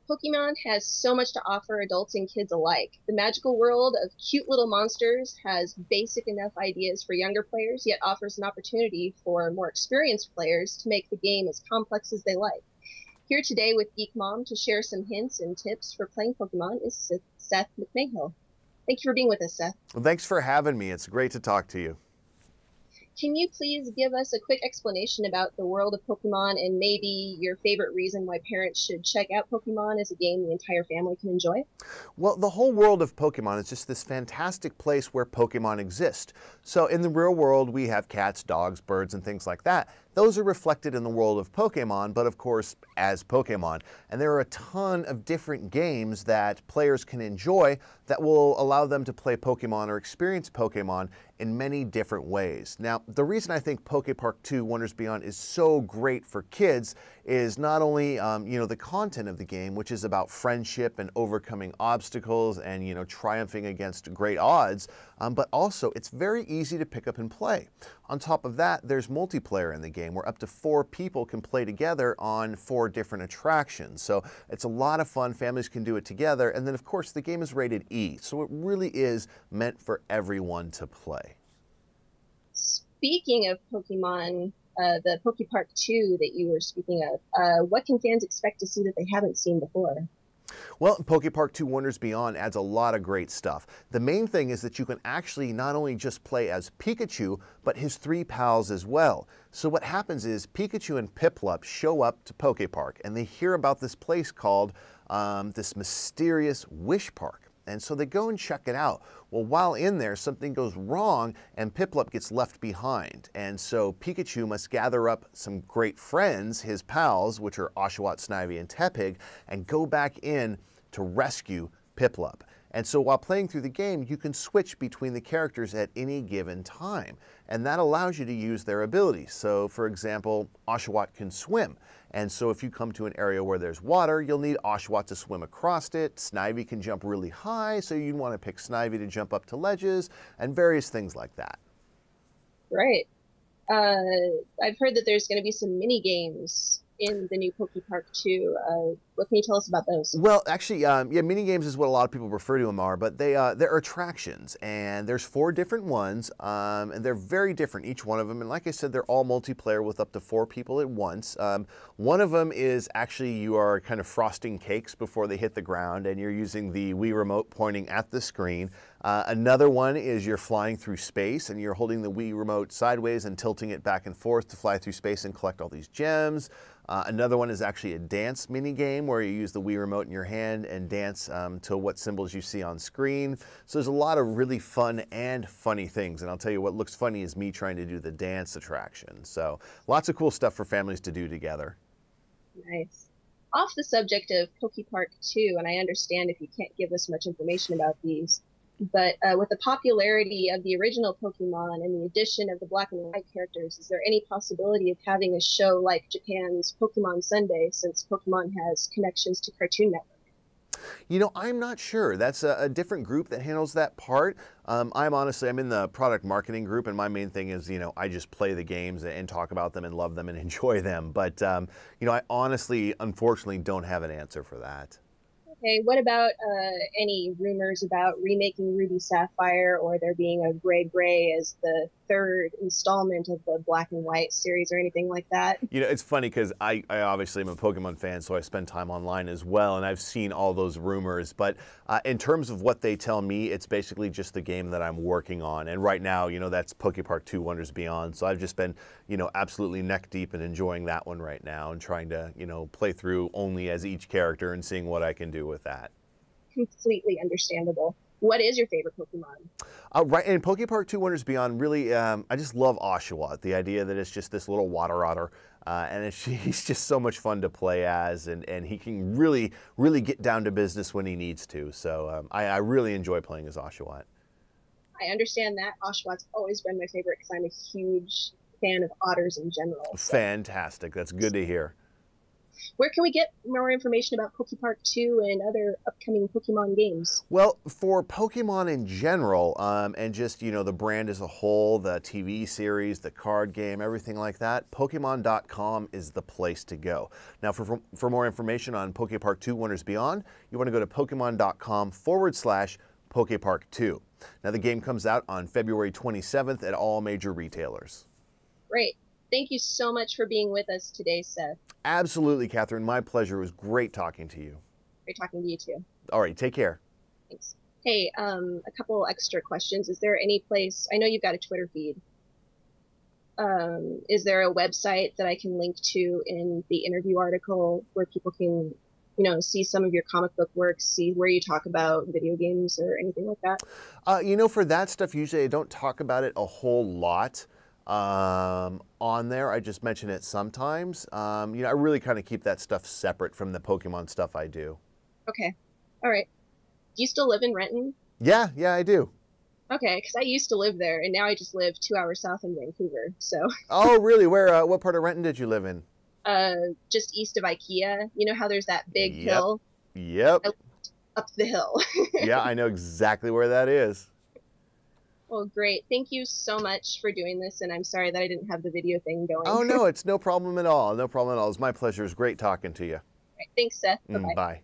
Pokemon has so much to offer adults and kids alike. The magical world of cute little monsters has basic enough ideas for younger players, yet offers an opportunity for more experienced players to make the game as complex as they like. Here today with Geek Mom to share some hints and tips for playing Pokemon is Seth McMahill. Thank you for being with us, Seth. Well, thanks for having me. It's great to talk to you. Can you please give us a quick explanation about the world of Pokemon and maybe your favorite reason why parents should check out Pokemon as a game the entire family can enjoy? Well, the whole world of Pokemon is just this fantastic place where Pokemon exist. So in the real world, we have cats, dogs, birds, and things like that. Those are reflected in the world of Pokemon, but of course, as Pokemon. And there are a ton of different games that players can enjoy that will allow them to play Pokemon or experience Pokemon in many different ways. Now, the reason I think PokePark 2 Wonders Beyond is so great for kids is not only the content of the game, which is about friendship and overcoming obstacles and triumphing against great odds, but also it's very easy to pick up and play. On top of that, there's multiplayer in the game where up to 4 people can play together on 4 different attractions. So it's a lot of fun. Families can do it together. And then, of course, the game is rated E. So it really is meant for everyone to play. Speaking of Pokemon, the PokePark 2 that you were speaking of, what can fans expect to see that they haven't seen before? Well, PokePark 2 Wonders Beyond adds a lot of great stuff. The main thing is that you can actually not only just play as Pikachu, but his 3 pals as well. So what happens is Pikachu and Piplup show up to PokePark and they hear about this place called this mysterious Wish Park. And so they go and check it out. Well, while in there, something goes wrong and Piplup gets left behind. And so Pikachu must gather up some great friends, his pals, which are Oshawott, Snivy, and Tepig, and go back in to rescue Piplup. And so while playing through the game, you can switch between the characters at any given time. And that allows you to use their abilities. So for example, Oshawott can swim. And so if you come to an area where there's water, you'll need Oshawott to swim across it. Snivy can jump really high, so you'd want to pick Snivy to jump up to ledges, and various things like that. Right. I've heard that there's going to be some mini games in the new PokePark 2. What can you tell us about those? Well, actually, yeah, mini games is what a lot of people refer to them are, but they're attractions, and there's 4 different ones, and they're very different, each one of them. And like I said, they're all multiplayer with up to 4 people at once. One of them is actually you are kind of frosting cakes before they hit the ground, and you're using the Wii remote pointing at the screen. Another one is you're flying through space, and you're holding the Wii remote sideways and tilting it back and forth to fly through space and collect all these gems. Another one is actually a dance mini game where you use the Wii remote in your hand and dance to what symbols you see on screen. So there's a lot of really fun and funny things. And I'll tell you what looks funny is me trying to do the dance attraction. So lots of cool stuff for families to do together. Nice. Off the subject of PokePark 2, and I understand if you can't give us much information about these, but with the popularity of the original Pokemon and the addition of the black and white characters, is there any possibility of having a show like Japan's Pokemon Sunday, since Pokemon has connections to Cartoon Network? I'm not sure. That's a different group that handles that part. I'm in the product marketing group, and my main thing is, I just play the games and talk about them and love them and enjoy them. But, I honestly, unfortunately, don't have an answer for that. Okay, what about any rumors about remaking Ruby Sapphire, or there being a Gray as the 3rd installment of the Black and White series or anything like that? It's funny because I obviously am a Pokemon fan, so I spend time online as well, and I've seen all those rumors. But in terms of what they tell me, it's basically just the game that I'm working on. And right now, that's PokePark 2 Wonders Beyond. So I've just been, absolutely neck deep and enjoying that one right now and trying to, play through only as each character and seeing what I can do with that. Completely understandable. What is your favorite Pokemon? Right, in PokePark 2 Wonders Beyond, really, I just love Oshawott. The idea that it's just this little water otter, and he's just so much fun to play as, and he can really, really get down to business when he needs to. So I really enjoy playing as Oshawott. I understand that. Oshawott's always been my favorite because I'm a huge fan of otters in general. So. Fantastic. That's good to hear. Where can we get more information about PokePark 2 and other upcoming Pokemon games? Well, for Pokemon in general, and just, you know, the brand as a whole, the TV series, the card game, everything like that, Pokemon.com is the place to go. Now, for more information on PokePark 2 Wonders Beyond, you want to go to Pokemon.com/PokePark 2. Now, the game comes out on February 27th at all major retailers. Great. Thank you so much for being with us today, Seth. Absolutely, Catherine. My pleasure. It was great talking to you. Great talking to you, too. All right. Take care. Thanks. Hey, a couple extra questions. Is there any place, I know you've got a Twitter feed. Is there a website that I can link to in the interview article where people can, you know, see some of your comic book work, see where you talk about video games or anything like that? You know, for that stuff, usually I don't talk about it a whole lot. On there, I just mention it sometimes. You know, I really kind of keep that stuff separate from the Pokemon stuff I do. Okay. All right. Do you still live in Renton? Yeah, I do. Okay, because I used to live there, and now I just live 2 hours south in Vancouver, so. Oh, really? Where, what part of Renton did you live in? Just east of IKEA. You know how there's that big hill? Yep. I lived up the hill. Yeah, I know exactly where that is. Well, great. Thank you so much for doing this, and I'm sorry that I didn't have the video thing going. Oh, no, it's no problem at all. No problem at all. It's my pleasure. It's great talking to you. Right, thanks, Seth. Bye-bye. Bye.